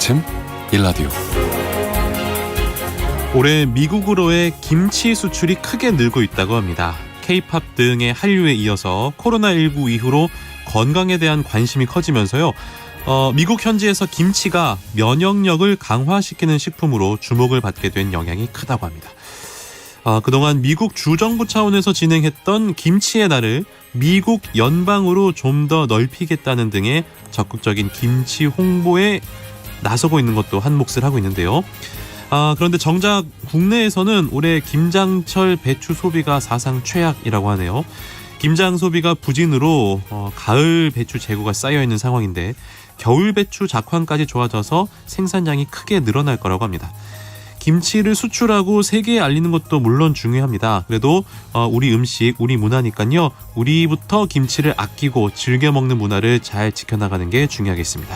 아침 일라디오. 올해 미국으로의 김치 수출이 크게 늘고 있다고 합니다. K-팝 등의 한류에 이어서 코로나19 이후로 건강에 대한 관심이 커지면서요. 미국 현지에서 김치가 면역력을 강화시키는 식품으로 주목을 받게 된 영향이 크다고 합니다. 그동안 미국 주정부 차원에서 진행했던 김치의 날을 미국 연방으로 좀 더 넓히겠다는 등의 적극적인 김치 홍보에 나서고 있는 것도 한 몫을 하고 있는데요. 그런데 정작 국내에서는 올해 김장철 배추 소비가 사상 최악이라고 하네요. 김장 소비가 부진으로 가을 배추 재고가 쌓여있는 상황인데 겨울 배추 작황까지 좋아져서 생산량이 크게 늘어날 거라고 합니다. 김치를 수출하고 세계에 알리는 것도 물론 중요합니다. 그래도 우리 음식, 우리 문화니까요. 우리부터 김치를 아끼고 즐겨 먹는 문화를 잘 지켜나가는 게 중요하겠습니다.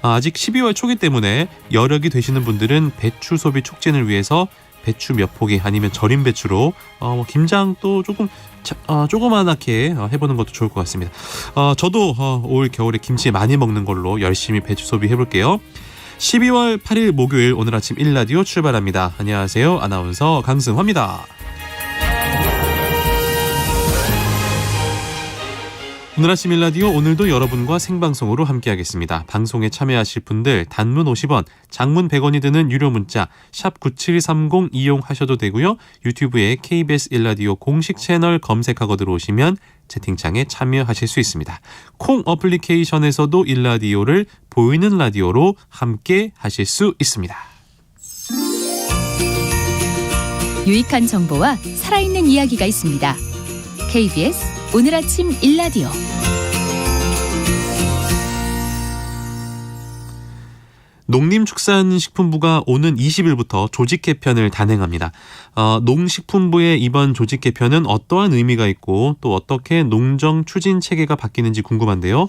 아직 12월 초기 때문에 여력이 되시는 분들은 배추 소비 촉진을 위해서 배추 몇 포기 아니면 절임 배추로 김장 또 조그만하게 해보는 것도 좋을 것 같습니다. 저도 올 겨울에 김치 많이 먹는 걸로 열심히 배추 소비 해볼게요. 12월 8일 목요일 오늘 아침 1라디오 출발합니다. 안녕하세요. 아나운서 강승화입니다. 오늘 아침 1라디오 오늘도 여러분과 생방송으로 함께하겠습니다. 방송에 참여하실 분들 단문 50원, 장문 100원이 드는 유료 문자 샵 9730 이용하셔도 되고요. 유튜브에 KBS 1라디오 공식 채널 검색하고 들어오시면 채팅창에 참여하실 수 있습니다. 콩 어플리케이션에서도 1라디오를 보이는 라디오로 함께 하실 수 있습니다. 유익한 정보와 살아있는 이야기가 있습니다. KBS 오늘 아침 1라디오. 농림축산식품부가 오는 20일부터 조직 개편을 단행합니다. 농식품부의 이번 조직 개편은 어떠한 의미가 있고 또 어떻게 농정 추진 체계가 바뀌는지 궁금한데요.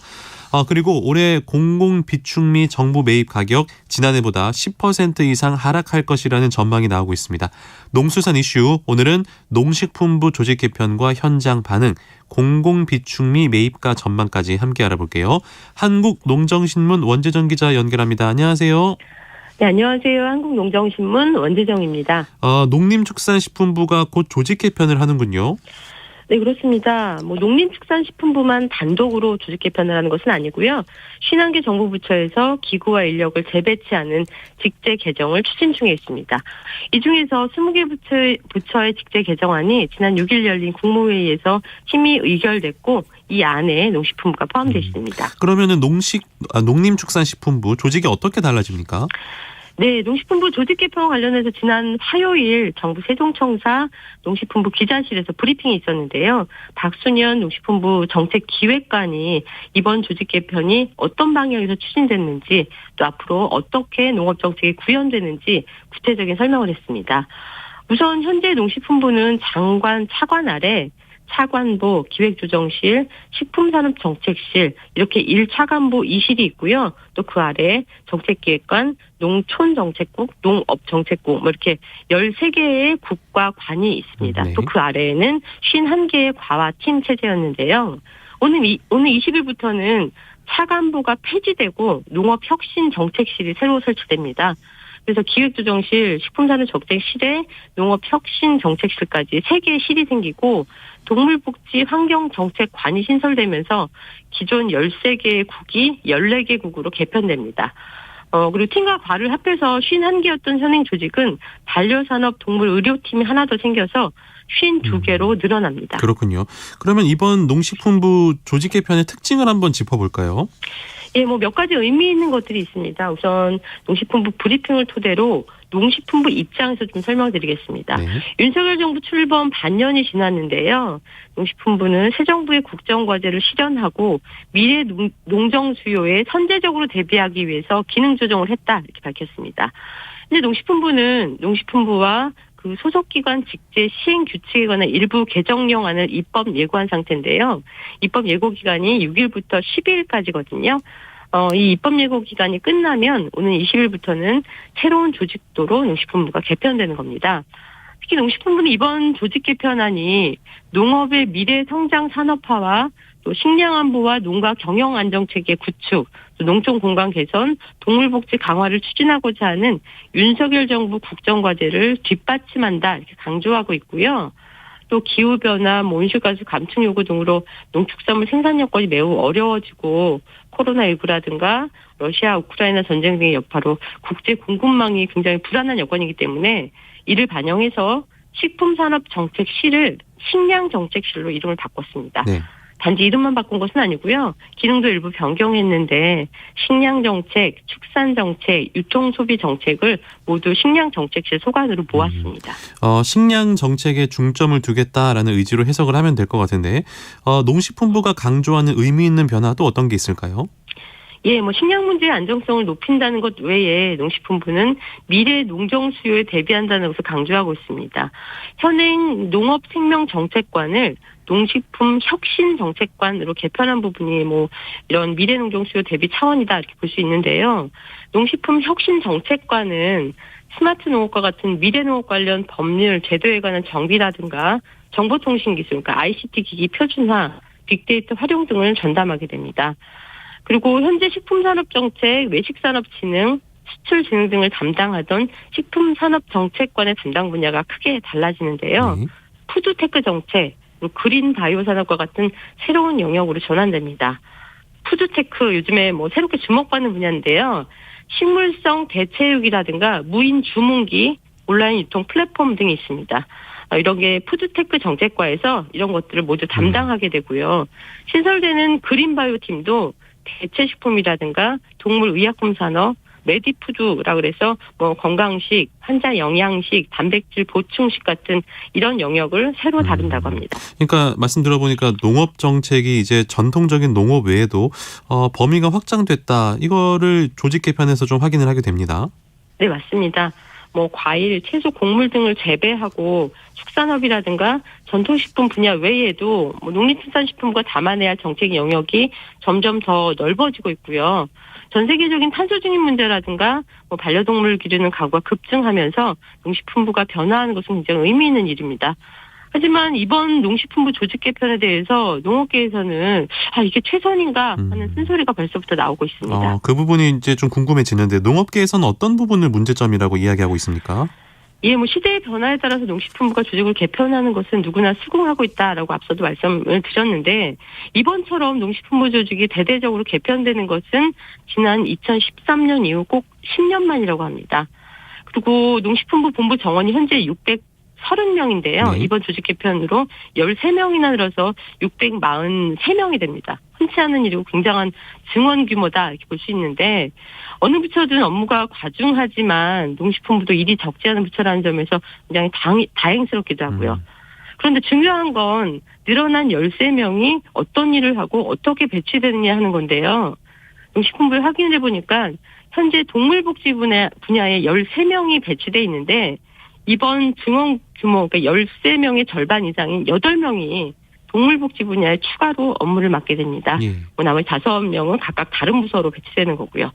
그리고 올해 공공비축미 정부 매입 가격 지난해보다 10% 이상 하락할 것이라는 전망이 나오고 있습니다. 농수산 이슈, 오늘은 농식품부 조직 개편과 현장 반응, 공공비축미 매입가 전망까지 함께 알아볼게요. 한국농정신문 원재정 기자 연결합니다. 안녕하세요. 네, 안녕하세요. 한국농정신문 원재정입니다. 농림축산식품부가 곧 조직 개편을 하는군요. 네, 그렇습니다. 농림축산식품부만 단독으로 조직 개편을 하는 것은 아니고요. 51개 정부 부처에서 기구와 인력을 재배치하는 직제 개정을 추진 중에 있습니다. 이 중에서 20개 부처의 직제 개정안이 지난 6일 열린 국무회의에서 심의 의결됐고 이 안에 농식품부가 포함되어 있습니다. 그러면은 농림축산식품부 조직이 어떻게 달라집니까? 네, 농식품부 조직 개편 관련해서 지난 화요일 정부 세종청사 농식품부 기자실에서 브리핑이 있었는데요. 박순현 농식품부 정책기획관이 이번 조직 개편이 어떤 방향에서 추진됐는지 또 앞으로 어떻게 농업정책이 구현되는지 구체적인 설명을 했습니다. 우선 현재 농식품부는 장관 차관 아래 차관보, 기획조정실, 식품산업정책실 이렇게 1차관보 2실이 있고요. 또 그 아래 정책기획관, 농촌정책국, 농업정책국 이렇게 13개의 국과 관이 있습니다. 네. 또 그 아래에는 51개의 과와 팀 체제였는데요. 오늘 20일부터는 차관보가 폐지되고 농업혁신정책실이 새로 설치됩니다. 그래서 기획조정실, 식품산업정책실에 농업혁신정책실까지 3개의 실이 생기고 동물복지 환경정책관이 신설되면서 기존 13개의 국이 14개 국으로 개편됩니다. 그리고 팀과 과를 합해서 51개였던 현행 조직은 반려산업 동물 의료팀이 하나 더 생겨서 52개로 늘어납니다. 그렇군요. 그러면 이번 농식품부 조직 개편의 특징을 한번 짚어볼까요? 예, 몇 가지 의미 있는 것들이 있습니다. 우선 농식품부 브리핑을 토대로 농식품부 입장에서 좀 설명드리겠습니다. 네. 윤석열 정부 출범 반년이 지났는데요. 농식품부는 새 정부의 국정과제를 실현하고 미래 농정 수요에 선제적으로 대비하기 위해서 기능 조정을 했다 이렇게 밝혔습니다. 근데 농식품부와 그 소속기관 직제 시행 규칙에 관한 일부 개정령안을 입법 예고한 상태인데요. 입법 예고 기간이 6일부터 12일까지거든요. 이 입법 예고 기간이 끝나면 오는 20일부터는 새로운 조직도로 농식품부가 개편되는 겁니다. 특히 농식품부는 이번 조직 개편안이 농업의 미래 성장 산업화와 또 식량 안보와 농가 경영 안정체계 구축, 또 농촌 공간 개선, 동물복지 강화를 추진하고자 하는 윤석열 정부 국정과제를 뒷받침한다 이렇게 강조하고 있고요. 또 기후변화, 온실가스 감축 요구 등으로 농축산물 생산 여건이 매우 어려워지고 코로나19라든가 러시아, 우크라이나 전쟁 등의 여파로 국제 공급망이 굉장히 불안한 여건이기 때문에 이를 반영해서 식품산업정책실을 식량정책실로 이름을 바꿨습니다. 네. 단지 이름만 바꾼 것은 아니고요. 기능도 일부 변경했는데 식량정책, 축산정책, 유통소비정책을 모두 식량정책실 소관으로 모았습니다. 식량 정책에 중점을 두겠다라는 의지로 해석을 하면 될 것 같은데 농식품부가 강조하는 의미 있는 변화도 어떤 게 있을까요? 예, 식량 문제의 안정성을 높인다는 것 외에 농식품부는 미래 농정 수요에 대비한다는 것을 강조하고 있습니다. 현행 농업생명정책관을 농식품 혁신정책관으로 개편한 부분이 이런 미래 농정 수요 대비 차원이다 이렇게 볼 수 있는데요. 농식품 혁신정책관은 스마트 농업과 같은 미래 농업 관련 법률 제도에 관한 정비라든가 정보통신기술, 그러니까 ICT 기기 표준화, 빅데이터 활용 등을 전담하게 됩니다. 그리고 현재 식품산업정책, 외식산업진흥, 수출진흥 등을 담당하던 식품산업정책관의 담당 분야가 크게 달라지는데요. 푸드테크 정책, 그린 바이오 산업과 같은 새로운 영역으로 전환됩니다. 푸드테크 요즘에 새롭게 주목받는 분야인데요. 식물성 대체육이라든가 무인 주문기, 온라인 유통 플랫폼 등이 있습니다. 이런 게 푸드테크 정책과에서 이런 것들을 모두 담당하게 되고요. 신설되는 그린바이오 팀도 대체식품이라든가 동물의약품 산업, 메디푸드라 그래서 건강식, 환자 영양식, 단백질 보충식 같은 이런 영역을 새로 다룬다고 합니다. 그러니까 말씀 들어보니까 농업 정책이 이제 전통적인 농업 외에도 범위가 확장됐다. 이거를 조직 개편에서 좀 확인을 하게 됩니다. 네, 맞습니다. 과일, 채소, 곡물 등을 재배하고 축산업이라든가 전통식품 분야 외에도 농림축산식품부가 담아내야 할 정책 영역이 점점 더 넓어지고 있고요. 전 세계적인 탄소 중립 문제라든가 반려동물을 기르는 가구가 급증하면서 농식품부가 변화하는 것은 굉장히 의미 있는 일입니다. 하지만 이번 농식품부 조직 개편에 대해서 농업계에서는 이게 최선인가 하는 쓴소리가 벌써부터 나오고 있습니다. 그 부분이 이제 좀 궁금해지는데 농업계에서는 어떤 부분을 문제점이라고 이야기하고 있습니까? 예, 시대의 변화에 따라서 농식품부가 조직을 개편하는 것은 누구나 수긍하고 있다라고 앞서도 말씀을 드렸는데 이번처럼 농식품부 조직이 대대적으로 개편되는 것은 지난 2013년 이후 꼭 10년 만이라고 합니다. 그리고 농식품부 본부 정원이 현재 630명인데요. 네. 이번 조직 개편으로 13명이나 늘어서 643명이 됩니다. 흔치 않은 일이고 굉장한 증원 규모다 이렇게 볼 수 있는데 어느 부처든 업무가 과중하지만 농식품부도 일이 적지 않은 부처라는 점에서 굉장히 다행스럽기도 하고요. 그런데 중요한 건 늘어난 13명이 어떤 일을 하고 어떻게 배치되느냐 하는 건데요. 농식품부에 확인해 보니까 현재 동물복지 분야에 13명이 배치돼 있는데 이번 증원 규모, 그러니까 13명의 절반 이상인 8명이 동물복지 분야에 추가로 업무를 맡게 됩니다. 예. 나머지 5명은 각각 다른 부서로 배치되는 거고요.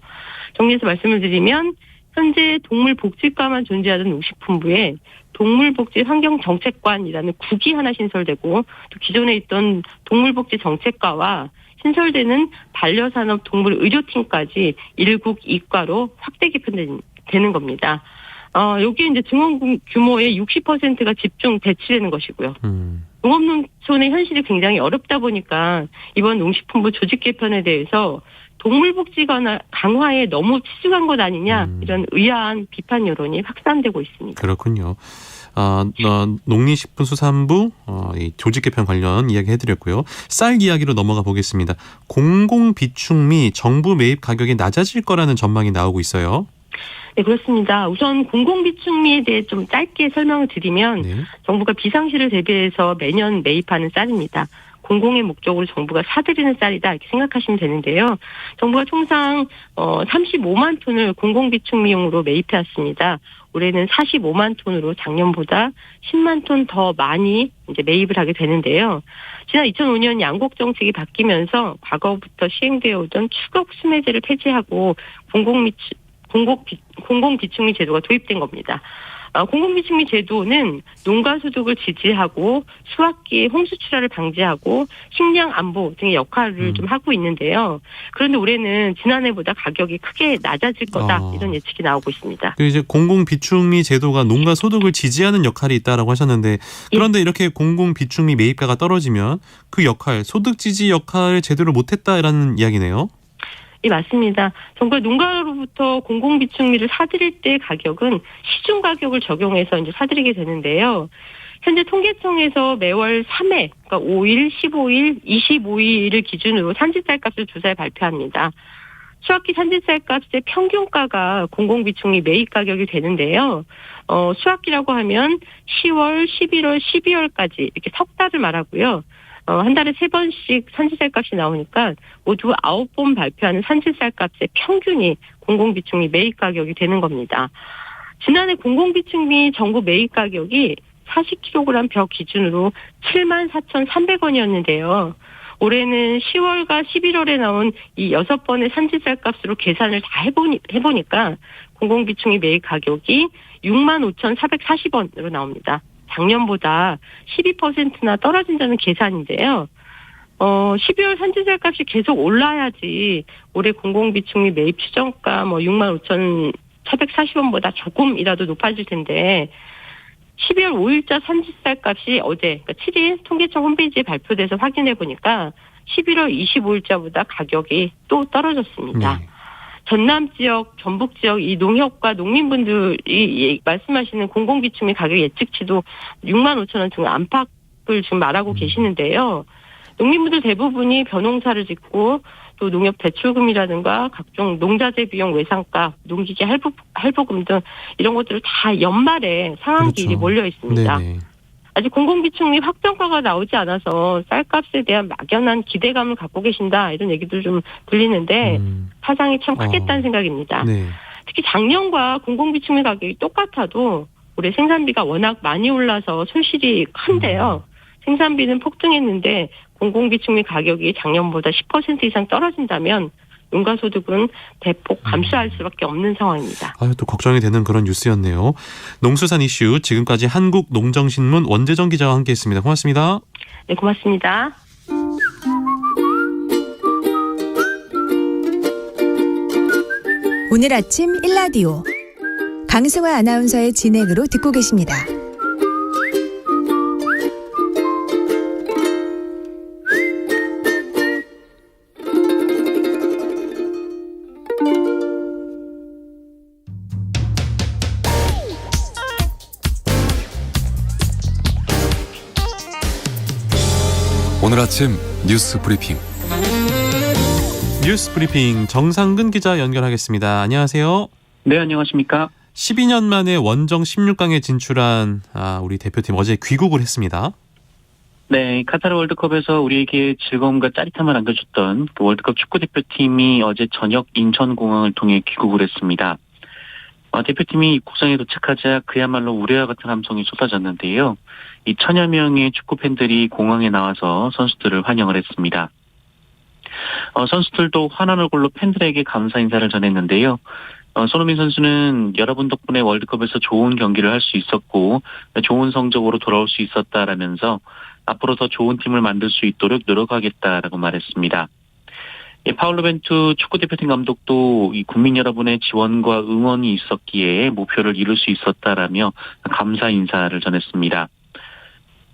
정리해서 말씀을 드리면 현재 동물복지과만 존재하던 농식품부에 동물복지 환경정책관이라는 국이 하나 신설되고 또 기존에 있던 동물복지 정책과와 신설되는 반려산업 동물 의료팀까지 1국 2과로 확대 개편되는 겁니다. 여기 이제 증원 규모의 60%가 집중 배치되는 것이고요. 농업농촌의 현실이 굉장히 어렵다 보니까 이번 농식품부 조직 개편에 대해서 동물복지 강화에 너무 치중한 것 아니냐 이런 의아한 비판 여론이 확산되고 있습니다. 그렇군요. 농림식품수산부 이 조직 개편 관련 이야기 해드렸고요. 쌀 이야기로 넘어가 보겠습니다. 공공비축미 정부 매입 가격이 낮아질 거라는 전망이 나오고 있어요. 네, 그렇습니다. 우선 공공비축미에 대해 좀 짧게 설명을 드리면 정부가 비상시를 대비해서 매년 매입하는 쌀입니다. 공공의 목적으로 정부가 사들이는 쌀이다 이렇게 생각하시면 되는데요. 정부가 통상 35만 톤을 공공비축미용으로 매입해왔습니다. 올해는 45만 톤으로 작년보다 10만 톤 더 많이 이제 매입을 하게 되는데요. 지난 2005년 양곡 정책이 바뀌면서 과거부터 시행되어 오던 추격 수매제를 폐지하고 공공비축미 제도가 도입된 겁니다. 공공비축미 제도는 농가 소득을 지지하고 수확기 홍수 출하를 방지하고 식량 안보 등의 역할을 좀 하고 있는데요. 그런데 올해는 지난해보다 가격이 크게 낮아질 거다 이런 예측이 나오고 있습니다. 이제 공공비축미 제도가 농가 소득을 지지하는 역할이 있다라고 하셨는데 그런데 이렇게 공공비축미 매입가가 떨어지면 그 역할, 소득 지지 역할을 제대로 못했다라는 이야기네요. 예, 맞습니다. 정부가 농가로부터 공공비축미를 사들일 때 가격은 시중 가격을 적용해서 이제 사들이게 되는데요. 현재 통계청에서 매월 3회, 그러니까 5일, 15일, 25일을 기준으로 산지쌀값을 조사해 발표합니다. 수확기 산지쌀값의 평균가가 공공비축미 매입 가격이 되는데요. 수확기라고 하면 10월, 11월, 12월까지 이렇게 석 달을 말하고요. 한 달에 3번씩 산지쌀값이 나오니까 모두 9번 발표하는 산지쌀값의 평균이 공공비축미 매입 가격이 되는 겁니다. 지난해 공공비축미 정부 매입 가격이 40kg 벼 기준으로 74,300원이었는데요. 올해는 10월과 11월에 나온 이 6번의 산지쌀값으로 계산을 다 해보니까 공공비축미 매입 가격이 65,440원으로 나옵니다. 작년보다 12%나 떨어진다는 계산인데요. 12월 산지쌀값이 계속 올라야지 올해 공공비축미 매입 추정가 65,440원보다 조금이라도 높아질 텐데 12월 5일자 산지쌀값이 어제 그러니까 7일 통계청 홈페이지에 발표돼서 확인해 보니까 11월 25일자보다 가격이 또 떨어졌습니다. 네. 전남 지역, 전북 지역 이 농협과 농민분들이 말씀하시는 공공비축미 가격 예측치도 65,000원 등 안팎을 지금 말하고 계시는데요. 농민분들 대부분이 벼농사를 짓고 또 농협 대출금이라든가 각종 농자재 비용 외상값, 농기계 할부금 등 이런 것들을 다 연말에 상한기일이 몰려 있습니다. 네네. 아직 공공비축미 확정가가 나오지 않아서 쌀값에 대한 막연한 기대감을 갖고 계신다 이런 얘기도 좀 들리는데 파장이 참 크겠다는 생각입니다. 네. 특히 작년과 공공비축미 가격이 똑같아도 올해 생산비가 워낙 많이 올라서 손실이 큰데요. 생산비는 폭등했는데 공공비축미 가격이 작년보다 10% 이상 떨어진다면 농가소득은 대폭 감소할 수밖에 없는 상황입니다. 또 걱정이 되는 그런 뉴스였네요. 농수산 이슈 지금까지 한국농정신문 원재정 기자와 함께했습니다. 고맙습니다. 네, 고맙습니다. 오늘 아침 1라디오 강승화 아나운서의 진행으로 듣고 계십니다. 오늘 아침 뉴스 브리핑. 뉴스 브리핑 정상근 기자 연결하겠습니다. 안녕하세요. 네, 안녕하십니까. 12년 만에 원정 16강에 진출한 우리 대표팀 어제 귀국을 했습니다. 네, 카타르 월드컵에서 우리에게 즐거움과 짜릿함을 안겨줬던 그 월드컵 축구대표팀이 어제 저녁 인천공항을 통해 귀국을 했습니다. 대표팀이 국성에 도착하자 그야말로 우레와 같은 함성이 쏟아졌는데요. 이 천여 명의 축구팬들이 공항에 나와서 선수들을 환영을 했습니다. 선수들도 환한 얼굴로 팬들에게 감사 인사를 전했는데요. 손흥민 선수는 여러분 덕분에 월드컵에서 좋은 경기를 할 수 있었고 좋은 성적으로 돌아올 수 있었다라면서 앞으로 더 좋은 팀을 만들 수 있도록 노력하겠다라고 말했습니다. 파울로 벤투 축구대표팀 감독도 이 국민 여러분의 지원과 응원이 있었기에 목표를 이룰 수 있었다라며 감사 인사를 전했습니다.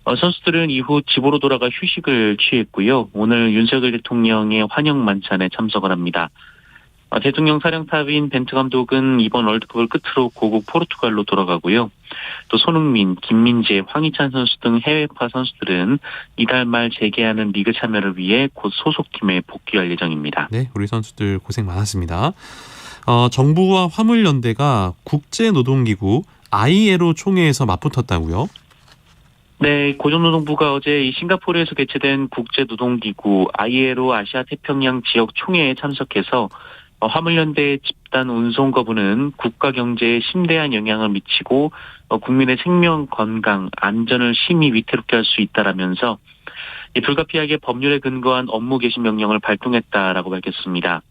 선수들은 이후 집으로 돌아가 휴식을 취했고요. 오늘 윤석열 대통령의 환영 만찬에 참석을 합니다. 대통령 사령탑인 벤투 감독은 이번 월드컵을 끝으로 고국 포르투갈로 돌아가고요. 또 손흥민, 김민재, 황희찬 선수 등 해외파 선수들은 이달 말 재개하는 리그 참여를 위해 곧 소속팀에 복귀할 예정입니다. 네, 우리 선수들 고생 많았습니다. 정부와 화물연대가 국제노동기구 ILO 총회에서 맞붙었다고요? 네, 고용노동부가 어제 이 싱가포르에서 개최된 국제노동기구 ILO 아시아 태평양 지역 총회에 참석해서 화물연대의 집단 운송 거부는 국가 경제에 심대한 영향을 미치고 국민의 생명, 건강, 안전을 심히 위태롭게 할 수 있다라면서 불가피하게 법률에 근거한 업무 개시 명령을 발동했다라고 밝혔습니다.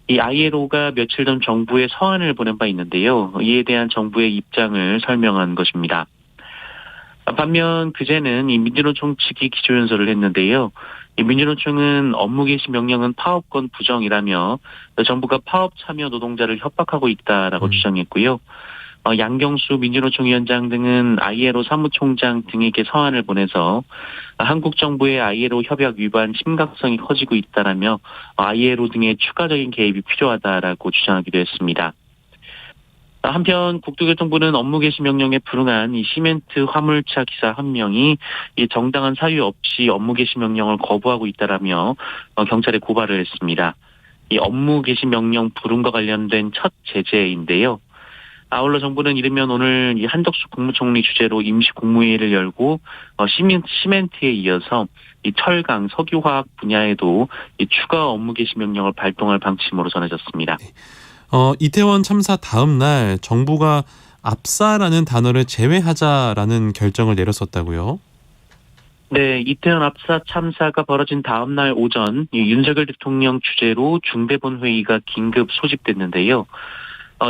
이 ILO가 며칠 전 정부에 서한을 보낸 바 있는데요. 이에 대한 정부의 입장을 설명한 것입니다. 반면 그제는 이 민주노총 측이 기조연설을 했는데요. 이 민주노총은 업무 개시 명령은 파업권 부정이라며 정부가 파업 참여 노동자를 협박하고 있다라고 주장했고요. 양경수 민주노총 위원장 등은 ILO 사무총장 등에게 서한을 보내서 한국 정부의 ILO 협약 위반 심각성이 커지고 있다라며 ILO 등의 추가적인 개입이 필요하다라고 주장하기도 했습니다. 한편 국토교통부는 업무 개시 명령에 불응한 이 시멘트 화물차 기사 한 명이 이 정당한 사유 없이 업무 개시 명령을 거부하고 있다라며 경찰에 고발을 했습니다. 이 업무 개시 명령 불응과 관련된 첫 제재인데요. 아울러 정부는 이르면 오늘 이 한덕수 국무총리 주재로 임시 국무회의를 열고 시멘트에 이어서 이 철강, 석유화학 분야에도 이 추가 업무 개시 명령을 발동할 방침으로 전해졌습니다. 이태원 참사 다음 날 정부가 압사라는 단어를 제외하자라는 결정을 내렸었다고요? 네, 이태원 압사 참사가 벌어진 다음 날 오전 윤석열 대통령 주재로 중대본 회의가 긴급 소집됐는데요.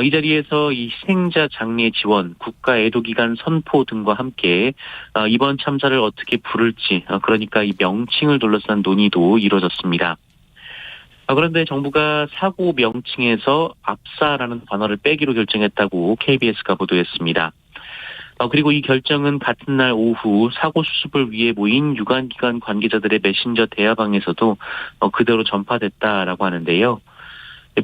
이 자리에서 이 희생자 장례 지원, 국가 애도기간 선포 등과 함께 이번 참사를 어떻게 부를지, 그러니까 이 명칭을 둘러싼 논의도 이루어졌습니다. 그런데 정부가 사고 명칭에서 압사라는 단어를 빼기로 결정했다고 KBS가 보도했습니다. 그리고 이 결정은 같은 날 오후 사고 수습을 위해 모인 유관기관 관계자들의 메신저 대화방에서도 그대로 전파됐다라고 하는데요.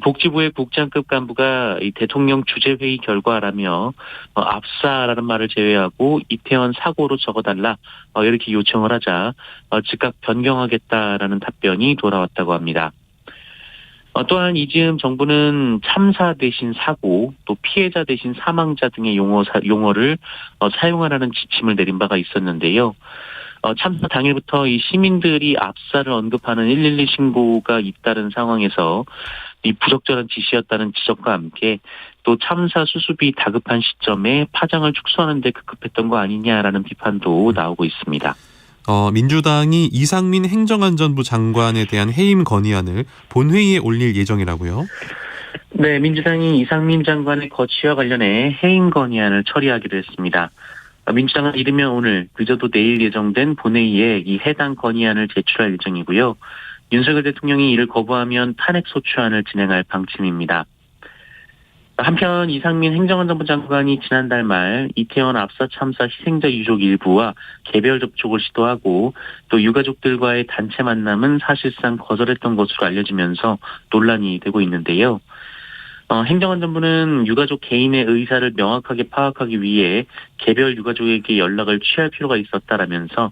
복지부의 국장급 간부가 이 대통령 주재회의 결과라며 압사라는 말을 제외하고 이태원 사고로 적어달라 이렇게 요청을 하자 즉각 변경하겠다라는 답변이 돌아왔다고 합니다. 또한 이즈음 정부는 참사 대신 사고, 또 피해자 대신 사망자 등의 용어를 사용하라는 지침을 내린 바가 있었는데요. 참사 당일부터 이 시민들이 압사를 언급하는 112 신고가 잇따른 상황에서 이 부적절한 지시였다는 지적과 함께 또 참사 수습이 다급한 시점에 파장을 축소하는 데 급급했던 거 아니냐라는 비판도 나오고 있습니다. 민주당이 이상민 행정안전부 장관에 대한 해임 건의안을 본회의에 올릴 예정이라고요? 네, 민주당이 이상민 장관의 거취와 관련해 해임 건의안을 처리하기로 했습니다. 민주당은 이르면 오늘, 늦어도 내일 예정된 본회의에 이 해당 건의안을 제출할 예정이고요. 윤석열 대통령이 이를 거부하면 탄핵소추안을 진행할 방침입니다. 한편 이상민 행정안전부 장관이 지난달 말 이태원 압사 참사 희생자 유족 일부와 개별 접촉을 시도하고 또 유가족들과의 단체 만남은 사실상 거절했던 것으로 알려지면서 논란이 되고 있는데요. 행정안전부는 유가족 개인의 의사를 명확하게 파악하기 위해 개별 유가족에게 연락을 취할 필요가 있었다라면서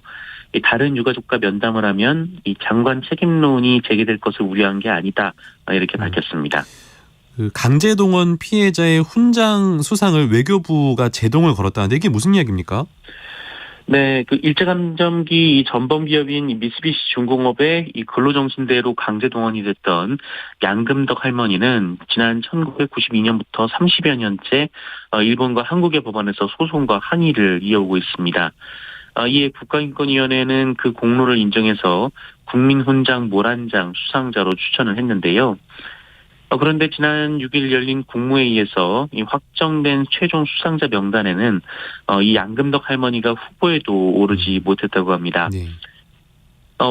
다른 유가족과 면담을 하면 이 장관 책임론이 제기될 것을 우려한 게 아니다 이렇게 밝혔습니다. 그 강제동원 피해자의 훈장 수상을 외교부가 제동을 걸었다는데 이게 무슨 이야기입니까? 네, 그 일제감점기 이 전범 기업인 미쓰비시 중공업의 이 근로정신대로 강제동원이 됐던 양금덕 할머니는 지난 1992년부터 30여 년째 일본과 한국의 법원에서 소송과 항의를 이어오고 있습니다. 이에 국가인권위원회는 그 공로를 인정해서 국민훈장 모란장 수상자로 추천을 했는데요. 그런데 지난 6일 열린 국무회의에서 이 확정된 최종 수상자 명단에는 이 양금덕 할머니가 후보에도 오르지 못했다고 합니다. 네.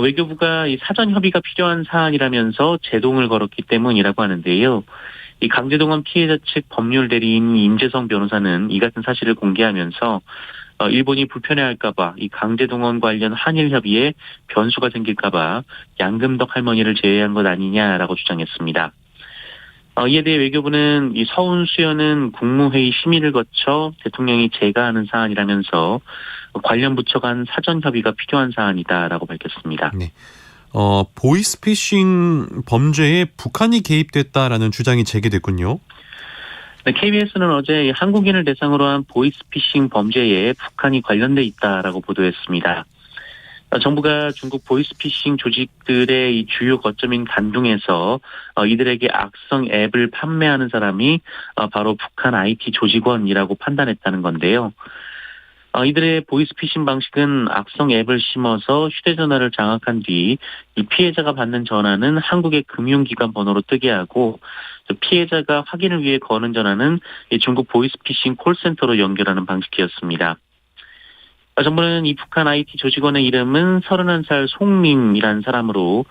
외교부가 이 사전 협의가 필요한 사안이라면서 제동을 걸었기 때문이라고 하는데요. 이 강제동원 피해자 측 법률 대리인 임재성 변호사는 이 같은 사실을 공개하면서 일본이 불편해할까봐 이 강제동원 관련 한일 협의에 변수가 생길까봐 양금덕 할머니를 제외한 것 아니냐라고 주장했습니다. 이에 대해 외교부는 이 서훈 수여는 국무회의 심의를 거쳐 대통령이 제가하는 사안이라면서 관련 부처 간 사전 협의가 필요한 사안이다라고 밝혔습니다. 네. 보이스피싱 범죄에 북한이 개입됐다라는 주장이 제기됐군요. 네, KBS는 어제 한국인을 대상으로 한 보이스피싱 범죄에 북한이 관련돼 있다라고 보도했습니다. 정부가 중국 보이스피싱 조직들의 이 주요 거점인 간둥에서 이들에게 악성 앱을 판매하는 사람이 바로 북한 IT 조직원이라고 판단했다는 건데요. 이들의 보이스피싱 방식은 악성 앱을 심어서 휴대전화를 장악한 뒤 이 피해자가 받는 전화는 한국의 금융기관 번호로 뜨게 하고 피해자가 확인을 위해 거는 전화는 이 중국 보이스피싱 콜센터로 연결하는 방식이었습니다. 정부는 이 북한 IT 조직원의 이름은 31살 송림이라는 사람으로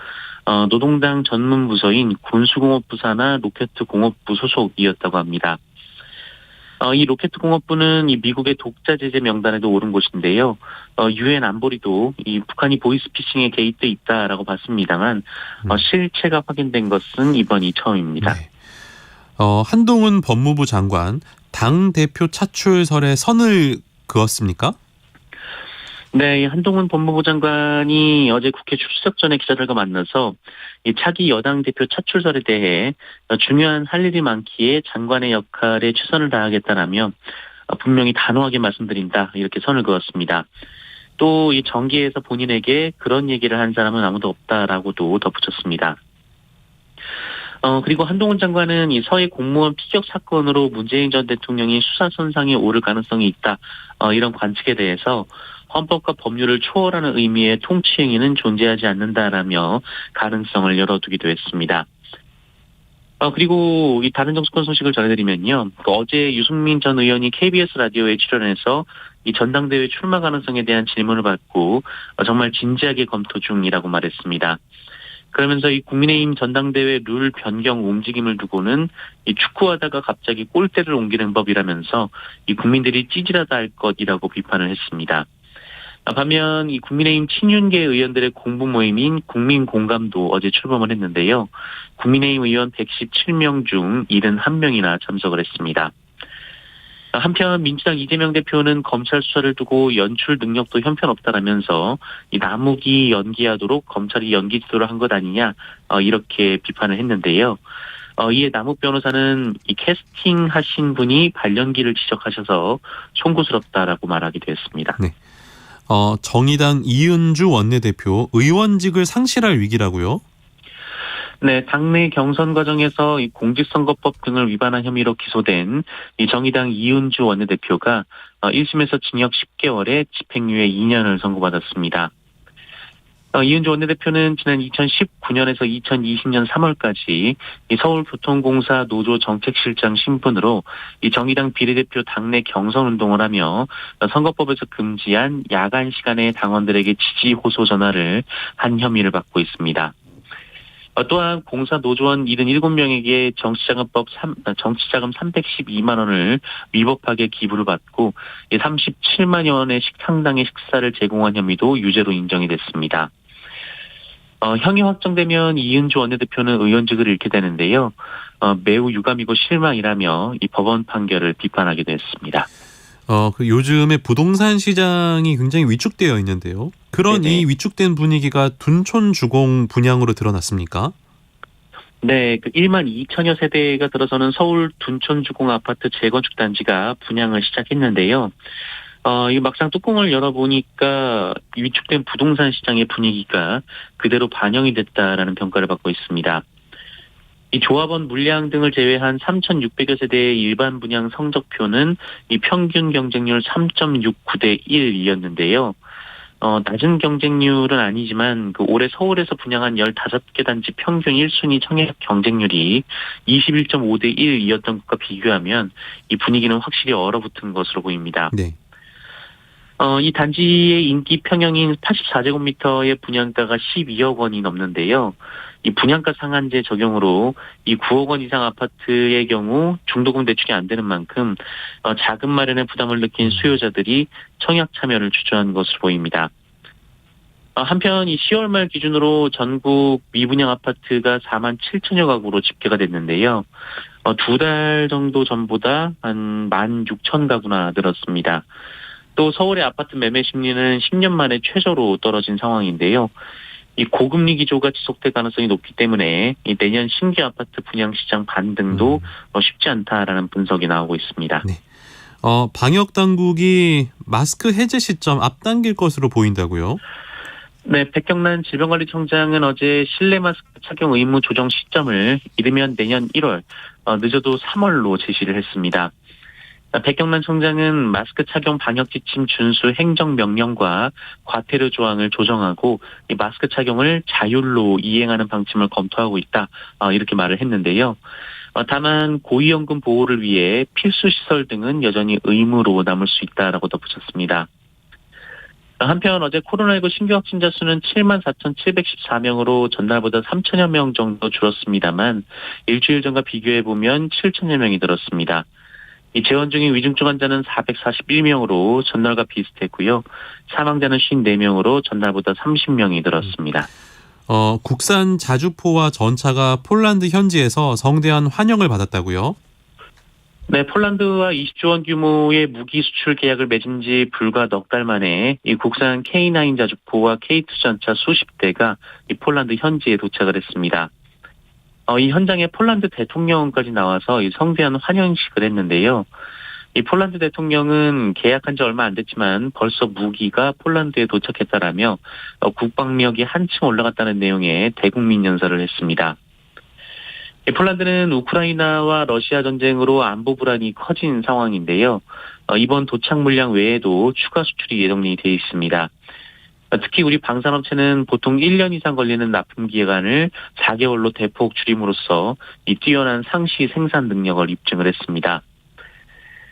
노동당 전문 부서인 군수공업부 산하 로켓공업부 소속이었다고 합니다. 이 로켓공업부는 이 미국의 독자 제재 명단에도 오른 곳인데요. 유엔 안보리도 이 북한이 보이스피싱에 개입돼 있다라고 봤습니다만 실체가 확인된 것은 이번이 처음입니다. 네. 한동훈 법무부 장관 당 대표 차출설에 선을 그었습니까? 네, 한동훈 법무부 장관이 어제 국회 출석 전에 기자들과 만나서 이 차기 여당 대표 차출설에 대해 중요한 할 일이 많기에 장관의 역할에 최선을 다하겠다라며 분명히 단호하게 말씀드린다 이렇게 선을 그었습니다. 또 이 정계에서 본인에게 그런 얘기를 한 사람은 아무도 없다라고도 덧붙였습니다. 그리고 한동훈 장관은 이 서해 공무원 피격 사건으로 문재인 전 대통령이 수사선상에 오를 가능성이 있다 이런 관측에 대해서 헌법과 법률을 초월하는 의미의 통치행위는 존재하지 않는다라며 가능성을 열어두기도 했습니다. 그리고 이 다른 정치권 소식을 전해드리면요. 어제 유승민 전 의원이 KBS 라디오에 출연해서 이 전당대회 출마 가능성에 대한 질문을 받고 정말 진지하게 검토 중이라고 말했습니다. 그러면서 이 국민의힘 전당대회 룰 변경 움직임을 두고는 이 축구하다가 갑자기 골대를 옮기는 법이라면서 이 국민들이 찌질하다 할 것이라고 비판을 했습니다. 반면 이 국민의힘 친윤계 의원들의 공부 모임인 국민공감도 어제 출범을 했는데요. 국민의힘 의원 117명 중 71명이나 참석을 했습니다. 한편 민주당 이재명 대표는 검찰 수사를 두고 연출 능력도 형편없다라면서 이 남욱이 연기하도록 검찰이 연기 지도를 한 것 아니냐 이렇게 비판을 했는데요. 이에 남욱 변호사는 이 캐스팅하신 분이 발연기를 지적하셔서 송구스럽다라고 말하기도 했습니다. 네. 정의당 이은주 원내대표 의원직을 상실할 위기라고요? 네, 당내 경선 과정에서 이 공직선거법 등을 위반한 혐의로 기소된 이 정의당 이은주 원내대표가 1심에서 징역 10개월에 집행유예 2년을 선고받았습니다. 이은주 원내대표는 지난 2019년에서 2020년 3월까지 이 서울교통공사 노조 정책실장 신분으로 이 정의당 비례대표 당내 경선 운동을 하며 선거법에서 금지한 야간 시간에 당원들에게 지지 호소 전화를 한 혐의를 받고 있습니다. 또한 공사 노조원 77명에게 정치자금 312만 원을 위법하게 기부를 받고 37만여 원의 식당당의 식사를 제공한 혐의도 유죄로 인정이 됐습니다. 형이 확정되면 이은주 원내대표는 의원직을 잃게 되는데요. 매우 유감이고 실망이라며 이 법원 판결을 비판하기도 했습니다. 요즘에 부동산 시장이 굉장히 위축되어 있는데요. 그런 네네. 이 위축된 분위기가 둔촌 주공 분양으로 드러났습니까? 네, 1만 2천여 세대가 들어서는 서울 둔촌 주공 아파트 재건축 단지가 분양을 시작했는데요. 이 막상 뚜껑을 열어보니까 위축된 부동산 시장의 분위기가 그대로 반영이 됐다라는 평가를 받고 있습니다. 이 조합원 물량 등을 제외한 3,600여 세대의 일반 분양 성적표는 이 평균 경쟁률 3.69대 1이었는데요. 낮은 경쟁률은 아니지만 올해 서울에서 분양한 15개 단지 평균 1순위 청약 경쟁률이 21.5대 1이었던 것과 비교하면 이 분위기는 확실히 얼어붙은 것으로 보입니다. 네. 이 단지의 인기 평형인 84제곱미터의 분양가가 12억 원이 넘는데요. 이 분양가 상한제 적용으로 이 9억 원 이상 아파트의 경우 중도금 대출이 안 되는 만큼 자금 마련의 부담을 느낀 수요자들이 청약 참여를 주저한 것으로 보입니다. 한편 이 10월 말 기준으로 전국 미분양 아파트가 4만 7천여 가구로 집계가 됐는데요. 2달 정도 전보다 한 1만 6천 가구나 늘었습니다. 또 서울의 아파트 매매 심리는 10년 만에 최저로 떨어진 상황인데요. 이 고금리 기조가 지속될 가능성이 높기 때문에 이 내년 신규 아파트 분양 시장 반등도 쉽지 않다라는 분석이 나오고 있습니다. 네. 방역 당국이 마스크 해제 시점 앞당길 것으로 보인다고요? 네, 백경란 질병관리청장은 어제 실내 마스크 착용 의무 조정 시점을 이르면 내년 1월, 늦어도 3월로 제시를 했습니다. 백경란 청장은 마스크 착용 방역 지침 준수 행정 명령과 과태료 조항을 조정하고 이 마스크 착용을 자율로 이행하는 방침을 검토하고 있다. 이렇게 말을 했는데요. 다만 고위험군 보호를 위해 필수 시설 등은 여전히 의무로 남을 수 있다라고 덧붙였습니다. 한편 어제 코로나19 신규 확진자 수는 74,714명으로 전날보다 3천여 명 정도 줄었습니다만 일주일 전과 비교해보면 7천여 명이 늘었습니다. 이 재원 중인 위중증 환자는 441명으로 전날과 비슷했고요. 사망자는 54명으로 전날보다 30명이 늘었습니다. 국산 자주포와 전차가 폴란드 현지에서 성대한 환영을 받았다고요? 네, 폴란드와 20조 원 규모의 무기 수출 계약을 맺은 지 불과 넉 달 만에 이 국산 K9 자주포와 K2 전차 수십 대가 이 폴란드 현지에 도착을 했습니다. 이 현장에 폴란드 대통령까지 나와서 이 성대한 환영식을 했는데요. 이 폴란드 대통령은 계약한 지 얼마 안 됐지만 벌써 무기가 폴란드에 도착했다라며 국방력이 한층 올라갔다는 내용의 대국민 연설을 했습니다. 폴란드는 우크라이나와 러시아 전쟁으로 안보 불안이 커진 상황인데요. 이번 도착 물량 외에도 추가 수출이 예정이 되어 있습니다. 특히 우리 방산업체는 보통 1년 이상 걸리는 납품 기간을 4개월로 대폭 줄임으로써 이 뛰어난 상시 생산 능력을 입증을 했습니다.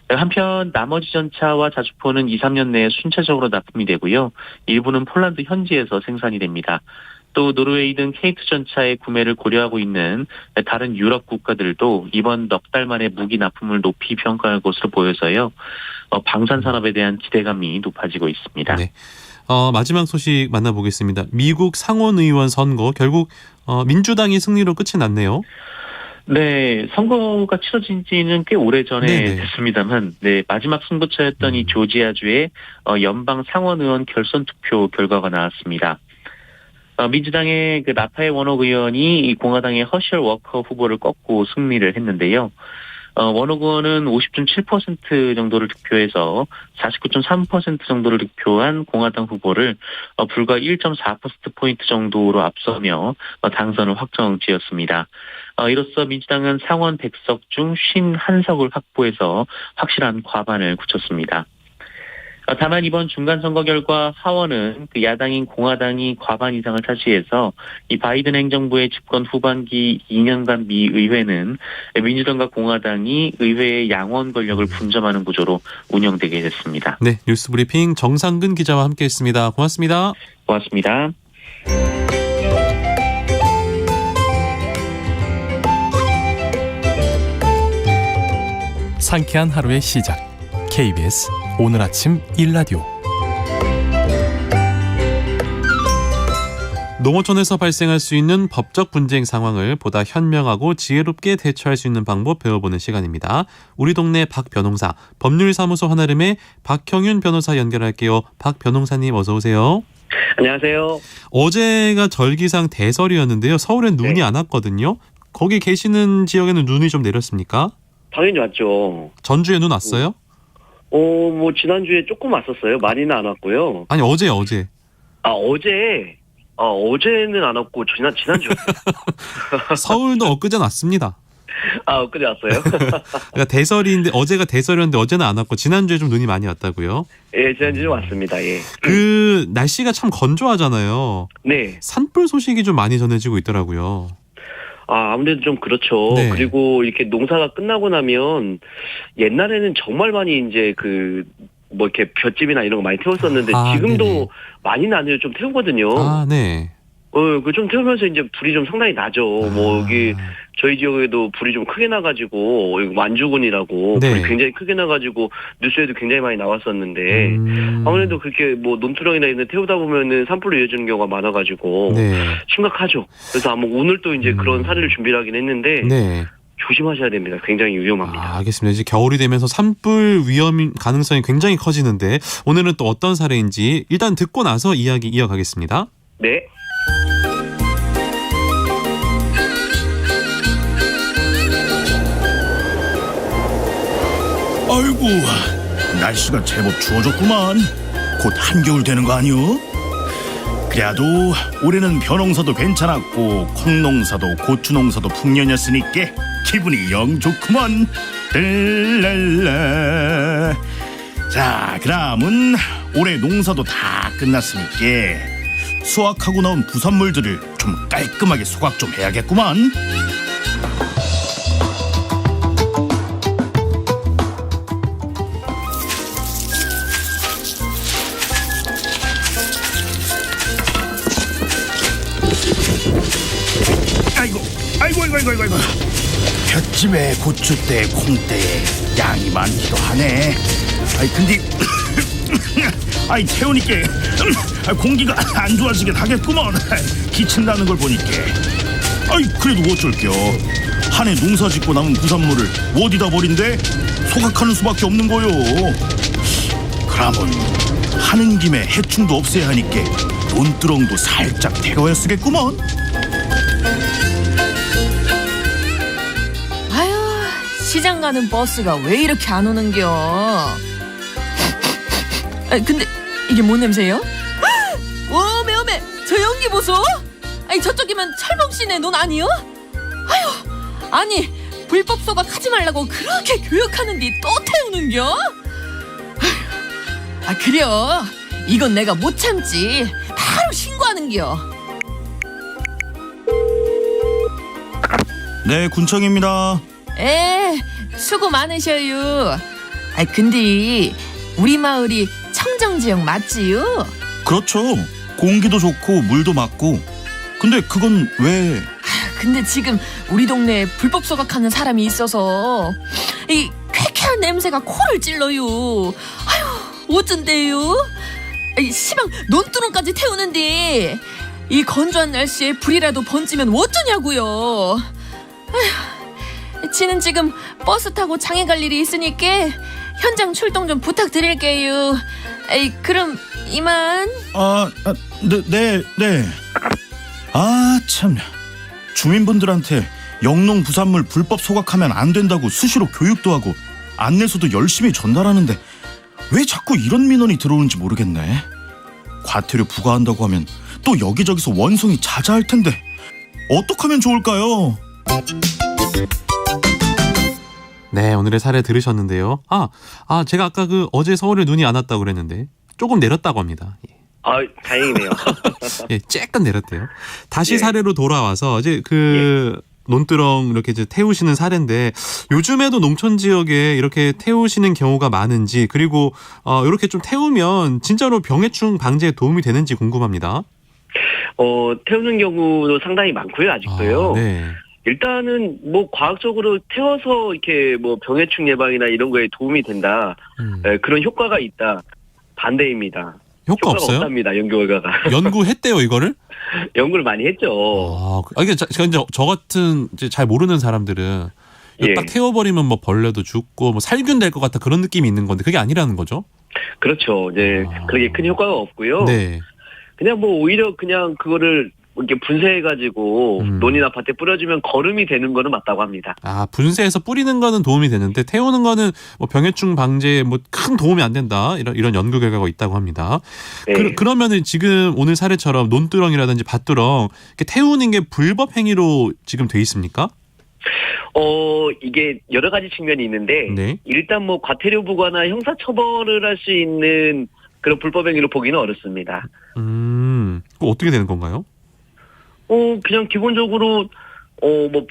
한편 나머지 전차와 자주포는 2, 3년 내에 순차적으로 납품이 되고요. 일부는 폴란드 현지에서 생산이 됩니다. 또 노르웨이 등 K2 전차의 구매를 고려하고 있는 다른 유럽 국가들도 이번 넉 달 만에 무기 납품을 높이 평가할 것으로 보여서요. 방산 산업에 대한 기대감이 높아지고 있습니다. 네. 마지막 소식 만나보겠습니다. 미국 상원의원 선거 결국 민주당이 승리로 끝이 났네요. 네, 선거가 치러진 지는 꽤 오래전에 됐습니다만, 네, 마지막 승부처였던 이 조지아주의 연방 상원의원 결선 투표 결과가 나왔습니다. 민주당의 그 라파엘 워녹 의원이 이 공화당의 허셜 워커 후보를 꺾고 승리를 했는데요. 워녹 의원은 50.7% 정도를 득표해서 49.3% 정도를 득표한 공화당 후보를 불과 1.4%포인트 정도로 앞서며 당선을 확정지었습니다. 이로써 민주당은 상원 100석 중 51석을 확보해서 확실한 과반을 굳혔습니다. 다만 이번 중간선거 결과 하원은 그 야당인 공화당이 과반 이상을 차지해서 이 바이든 행정부의 집권 후반기 2년간 미 의회는 민주당과 공화당이 의회의 양원 권력을 분점하는 구조로 운영되게 됐습니다. 네, 뉴스브리핑 정상근 기자와 함께했습니다. 고맙습니다. 고맙습니다. 상쾌한 하루의 시작. KBS 오늘 아침 1라디오. 농어촌에서 발생할 수 있는 법적 분쟁 상황을 보다 현명하고 지혜롭게 대처할 수 있는 방법 배워보는 시간입니다. 우리 동네 박 변호사, 법률사무소 하나름의 박형윤 변호사 연결할게요. 박 변호사님 어서 오세요. 안녕하세요. 어제가 절기상 대설이었는데요. 서울엔 눈이 안 왔거든요. 거기 계시는 지역에는 눈이 좀 내렸습니까? 당연히 왔죠. 전주에 눈 왔어요? 뭐 지난주에 조금 왔었어요. 많이는 안 왔고요. 아니 어제. 어제는 안 왔고 지난주였어요. 서울도 엊그제 왔습니다. 엊그제 왔어요? 그러니까 대설인데 어제가 대설이었는데 어제는 안 왔고 지난주에 좀 눈이 많이 왔다고요? 예, 지난주에 왔습니다. 예. 그 날씨가 참 건조하잖아요. 네. 산불 소식이 좀 많이 전해지고 있더라고요. 아무래도 좀 그렇죠. 네. 그리고 이렇게 농사가 끝나고 나면 옛날에는 정말 많이 이제 이렇게 볏짚이나 이런 거 많이 태웠었는데 지금도 네네. 많이는 아니에요. 좀 태우거든요. 네. 좀 태우면서 이제 불이 좀 상당히 나죠. 여기 저희 지역에도 불이 좀 크게 나가지고 완주군이라고 네. 불이 굉장히 크게 나가지고 뉴스에도 굉장히 많이 나왔었는데 아무래도 그렇게 논두렁이나 이런 데 태우다 보면은 산불로 이어지는 경우가 많아가지고 심각하죠. 그래서 아마 오늘 또 이제 그런 사례를 준비를 하긴 했는데 조심하셔야 됩니다. 굉장히 위험합니다. 알겠습니다. 이제 겨울이 되면서 산불 위험 가능성이 굉장히 커지는데 오늘은 또 어떤 사례인지 일단 듣고 나서 이야기 이어가겠습니다. 네. 아이고, 날씨가 제법 추워졌구만. 곧 한겨울 되는 거 아니오? 그래도 올해는 벼농사도 괜찮았고 콩농사도 고추농사도 풍년이었으니까 기분이 영 좋구만. 뜰랄라. 자, 그러면 올해 농사도 다 끝났으니까 수확하고 나온 부산물들을 좀 깔끔하게 소각 좀 해야겠구만. 아이고. 볏집에 고추대, 콩대에 양이 많기도 하네. 근데 태우니까 공기가 안 좋아지긴 하겠구먼. 기침나는 걸 보니까. 그래도 어쩔겨. 한 해 농사 짓고 남은 부산물을 어디다 버린대? 소각하는 수밖에 없는 거요. 그러면 하는 김에 해충도 없애야 하니까 논두렁도 살짝 태워야 쓰겠구먼. 시장 가는 버스가 왜 이렇게 안 오는겨? 근데 이게 뭔 냄새예요? 오메 저 연기 보소? 저쪽이면 철봉씨네 논 아니요? 아니 불법 소각하지 말라고 그렇게 교육하는데 또 태우는겨? 그래요. 이건 내가 못 참지. 바로 신고하는겨. 네, 군청입니다. 수고 많으셔요. 근데 우리 마을이 청정지역 맞지요? 그렇죠. 공기도 좋고 물도 맑고. 근데 그건 왜? 근데 지금 우리 동네에 불법 소각하는 사람이 있어서 이 쾌쾌한 냄새가 코를 찔러요. 어쩐대요? 시방 논두렁까지 태우는데 이 건조한 날씨에 불이라도 번지면 어쩌냐고요. 지는 지금 버스 타고 장에 갈 일이 있으니까 현장 출동 좀 부탁드릴게요. 그럼 이만. 네. 참. 주민분들한테 영농 부산물 불법 소각하면 안 된다고 수시로 교육도 하고 안내서도 열심히 전달하는데 왜 자꾸 이런 민원이 들어오는지 모르겠네. 과태료 부과한다고 하면 또 여기저기서 원성이 자자할 텐데 어떻게 하면 좋을까요? 네, 오늘의 사례 들으셨는데요. 제가 아까 어제 서울에 눈이 안 왔다고 그랬는데 조금 내렸다고 합니다. 다행이네요. 쬐끔 내렸대요. 다시 사례로 돌아와서 이제 논두렁 이렇게 이제 태우시는 사례인데 요즘에도 농촌 지역에 이렇게 태우시는 경우가 많은지, 그리고 이렇게 좀 태우면 진짜로 병해충 방지에 도움이 되는지 궁금합니다. 태우는 경우도 상당히 많고요, 아직도요. 네. 일단은 과학적으로 태워서 이렇게 병해충 예방이나 이런 거에 도움이 된다. 그런 효과가 있다. 반대입니다. 효과가 없어요? 없답니다. 연구 결과가. 연구했대요, 이거를? 연구를 많이 했죠. 이게 저 같은 이제 잘 모르는 사람들은 딱 태워버리면 벌레도 죽고 살균 될 것 같아 그런 느낌이 있는 건데 그게 아니라는 거죠? 그렇죠. 이제 그렇게 큰 효과가 없고요. 네. 그냥 오히려 그냥 그거를 이렇게 분쇄해가지고 논이나 밭에 뿌려주면 거름이 되는 거는 맞다고 합니다. 분쇄해서 뿌리는 거는 도움이 되는데 태우는 거는 병해충 방제에 큰 도움이 안 된다, 이런 연구 결과가 있다고 합니다. 네. 그러면은 지금 오늘 사례처럼 논두렁이라든지 밭두렁 이렇게 태우는 게 불법 행위로 지금 돼 있습니까? 이게 여러 가지 측면이 있는데 네. 일단 과태료 부과나 형사 처벌을 할 수 있는 그런 불법 행위로 보기는 어렵습니다. 그거 어떻게 되는 건가요? 그냥 기본적으로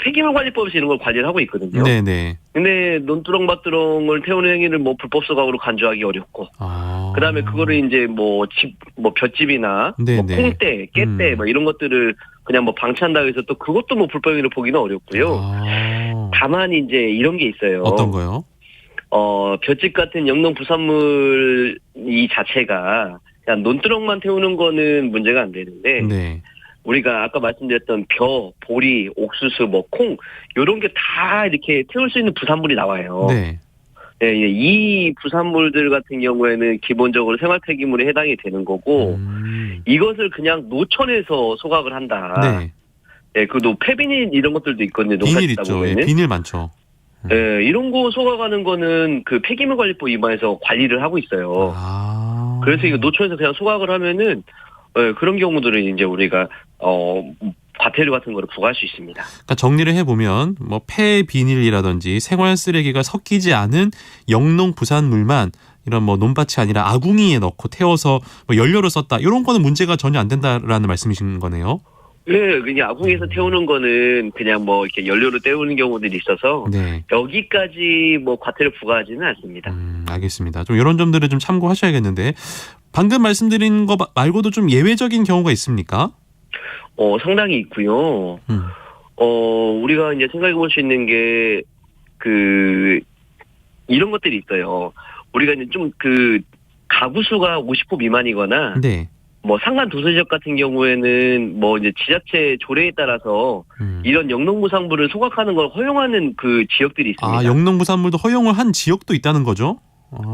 폐기물 관리법에서 이런 걸 관리를 하고 있거든요. 네네. 근데 논두렁 밭두렁을 태우는 행위를 불법 소각으로 간주하기 어렵고, 그다음에 그거를 이제 볏집이나 콩대, 깨대 이런 것들을 그냥 방치한다고 해서 또 그것도 불법 행위로 보기는 어렵고요. 다만 이제 이런 게 있어요. 어떤 거요? 볏집 같은 영농 부산물 이 자체가 그냥 논두렁만 태우는 거는 문제가 안 되는데. 네. 우리가 아까 말씀드렸던 벼, 보리, 옥수수, 콩 이런 게 다 이렇게 태울 수 있는 부산물이 나와요. 네. 네, 이 부산물들 같은 경우에는 기본적으로 생활 폐기물에 해당이 되는 거고 이것을 그냥 노천에서 소각을 한다. 네. 네, 그도 폐비닐 이런 것들도 있거든요. 비닐 있죠. 비닐 많죠. 네, 이런 거 소각하는 거는 그 폐기물관리법 위반해서 관리를 하고 있어요. 그래서 이거 노천에서 그냥 소각을 하면은 그런 경우들은 이제 우리가 과태료 같은 거를 부과할 수 있습니다. 그러니까 정리를 해보면 뭐 폐비닐이라든지 생활 쓰레기가 섞이지 않은 영농 부산물만 이런 뭐 논밭이 아니라 아궁이에 넣고 태워서 뭐 연료로 썼다. 이런 거는 문제가 전혀 안 된다라는 말씀이신 거네요. 네, 그냥 아궁이에서 태우는 거는 그냥 뭐 이렇게 연료로 때우는 경우들이 있어서 네. 여기까지 뭐 과태료 부과하지는 않습니다. 알겠습니다. 좀 이런 점들을 좀 참고하셔야겠는데 방금 말씀드린 거 말고도 좀 예외적인 경우가 있습니까? 상당히 있고요. 우리가 이제 생각해 볼 수 있는 게 이런 것들이 있어요. 우리가 이제 좀 가구 수가 50호 미만이거나 네. 뭐 상간 도서지역 같은 경우에는 뭐 이제 지자체 조례에 따라서 이런 영농부산물을 소각하는 걸 허용하는 그 지역들이 있습니다. 아, 영농부산물도 허용을 한 지역도 있다는 거죠?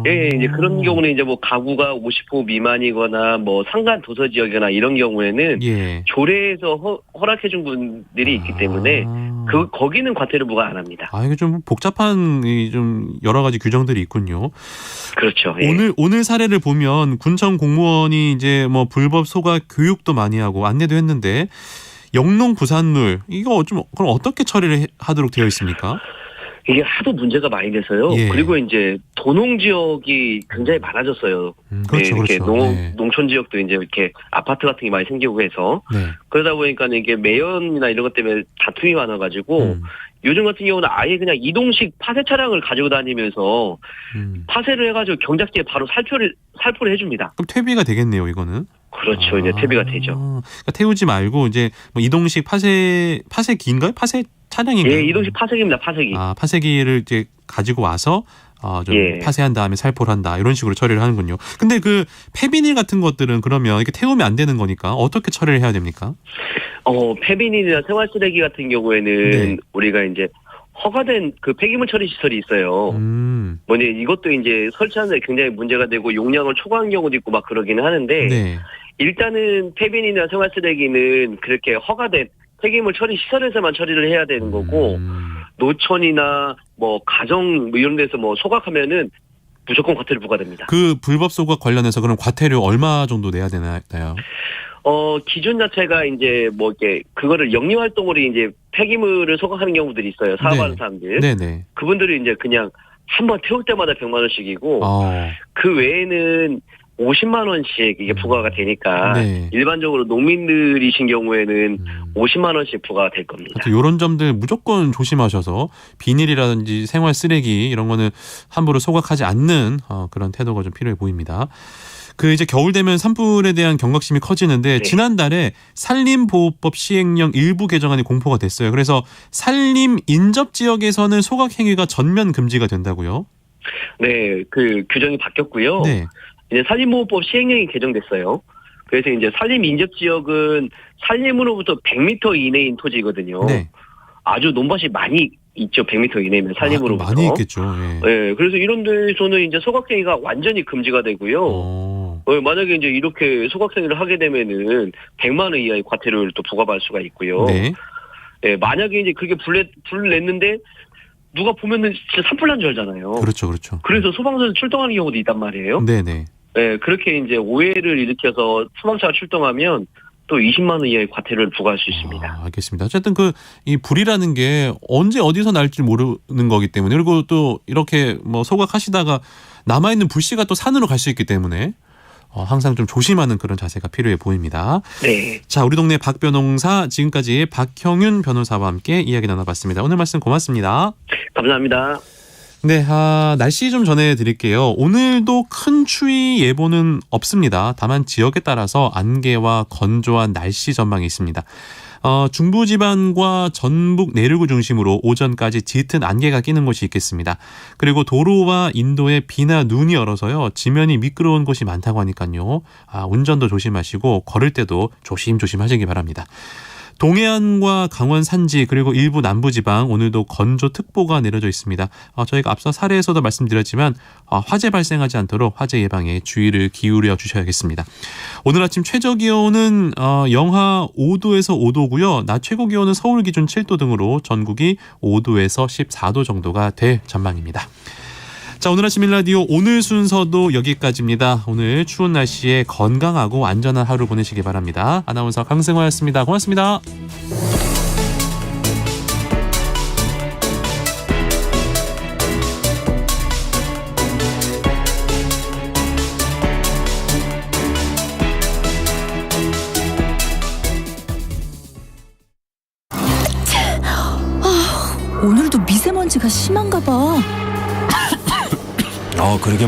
예, 이제 그런 경우는 이제 뭐 가구가 50호 미만이거나 뭐 상간 도서 지역이나 이런 경우에는 예. 조례에서 허락해준 분들이 있기 때문에 거기는 과태료 부과 안 합니다. 이게 좀 복잡한 좀 여러 가지 규정들이 있군요. 그렇죠. 예. 오늘 사례를 보면 군청 공무원이 이제 뭐 불법 소각 교육도 많이 하고 안내도 했는데 영농 부산물 이거 좀 그럼 어떻게 처리를 하도록 되어 있습니까? 이게 하도 문제가 많이 돼서요. 예. 그리고 이제 도농 지역이 굉장히 많아졌어요. 그렇죠, 네, 이렇게 그렇죠. 네. 농촌 지역도 이제 이렇게 아파트 같은 게 많이 생기고 해서 네. 그러다 보니까 이게 매연이나 이런 것 때문에 다툼이 많아가지고 요즘 같은 경우는 아예 그냥 이동식 파쇄 차량을 가지고 다니면서 파쇄를 해가지고 경작지에 바로 살포를 해줍니다. 그럼 퇴비가 되겠네요, 이거는. 그렇죠. 이제 퇴비가 되죠. 그러니까 태우지 말고 이제 뭐 이동식 파쇄기인가요? 파쇄 차량인가요? 예, 이동식 파쇄기입니다. 파쇄기. 파쇄기를 이제 가지고 와서 좀 예. 파쇄한 다음에 살포를 한다 이런 식으로 처리를 하는군요. 근데 그 폐비닐 같은 것들은 그러면 이렇게 태우면 안 되는 거니까 어떻게 처리를 해야 됩니까? 폐비닐이나 생활 쓰레기 같은 경우에는 네. 우리가 이제 허가된 폐기물 처리 시설이 있어요. 뭐냐 이것도 이제 설치하는데 굉장히 문제가 되고 용량을 초과한 경우도 있고 막 그러기는 하는데 네. 일단은 폐비닐이나 생활 쓰레기는 그렇게 허가된 폐기물 처리 시설에서만 처리를 해야 되는 거고 노천이나 뭐 가정 뭐 이런 데서 뭐 소각하면은 무조건 과태료 부과됩니다. 그 불법 소각 관련해서 그럼 과태료 얼마 정도 내야 되나요? 기준 자체가 이제 뭐 이렇게 그거를 영리 활동으로 이제 폐기물을 소각하는 경우들이 있어요. 사업하는 사람들. 네네. 그분들이 이제 그냥 한 번 태울 때마다 100만 원씩이고 그 외에는 50만 원씩 이게 부과가 되니까 네. 일반적으로 농민들이신 경우에는 50만 원씩 부과가 될 겁니다. 이런 점들 무조건 조심하셔서 비닐이라든지 생활 쓰레기 이런 거는 함부로 소각하지 않는 그런 태도가 좀 필요해 보입니다. 이제 겨울 되면 산불에 대한 경각심이 커지는데 네. 지난달에 산림보호법 시행령 일부 개정안이 공포가 됐어요. 그래서 산림 인접 지역에서는 소각 행위가 전면 금지가 된다고요? 네, 그 규정이 바뀌었고요. 네. 이제 산림보호법 시행령이 개정됐어요. 그래서 이제 산림 인접 지역은 산림으로부터 100m 이내인 토지거든요. 네. 아주 논밭이 많이 있죠. 100m 이내면 산림으로부터. 많이 있겠죠. 예. 네, 그래서 이런 데서는 이제 소각행위가 완전히 금지가 되고요. 만약에 이제 이렇게 소각행위를 하게 되면은 100만 원 이하의 과태료를 또 부과받을 수가 있고요. 네. 네, 만약에 이제 그게 불을 냈는데 누가 보면은 진짜 산불 난 줄 알잖아요. 그렇죠, 그렇죠. 그래서 소방서에서 출동하는 경우도 있단 말이에요. 네네. 네, 그렇게 이제 오해를 일으켜서 소방차가 출동하면 또 20만 원 이하의 과태료를 부과할 수 있습니다. 알겠습니다. 어쨌든 이 불이라는 게 언제 어디서 날지 모르는 거기 때문에 그리고 또 이렇게 뭐 소각하시다가 남아있는 불씨가 또 산으로 갈 수 있기 때문에 항상 좀 조심하는 그런 자세가 필요해 보입니다. 네. 자, 우리 동네 박변홍사 지금까지 박형윤 변호사와 함께 이야기 나눠봤습니다. 오늘 말씀 고맙습니다. 감사합니다. 네, 날씨 좀 전해드릴게요. 오늘도 큰 추위 예보는 없습니다. 다만 지역에 따라서 안개와 건조한 날씨 전망이 있습니다. 중부지방과 전북 내륙을 중심으로 오전까지 짙은 안개가 끼는 곳이 있겠습니다. 그리고 도로와 인도에 비나 눈이 얼어서요. 지면이 미끄러운 곳이 많다고 하니까요. 운전도 조심하시고 걸을 때도 조심조심 하시기 바랍니다. 동해안과 강원 산지 그리고 일부 남부지방 오늘도 건조특보가 내려져 있습니다. 저희가 앞서 사례에서도 말씀드렸지만 화재 발생하지 않도록 화재 예방에 주의를 기울여 주셔야겠습니다. 오늘 아침 최저기온은 영하 5도에서 5도고요. 낮 최고기온은 서울 기준 7도 등으로 전국이 5도에서 14도 정도가 될 전망입니다. 자, 오늘 아침 일라디오 오늘 순서도 여기까지입니다. 오늘 추운 날씨에 건강하고 안전한 하루 보내시기 바랍니다. 아나운서 강승화였습니다. 고맙습니다. 오늘도 미세먼지가 심한가 봐. 그러게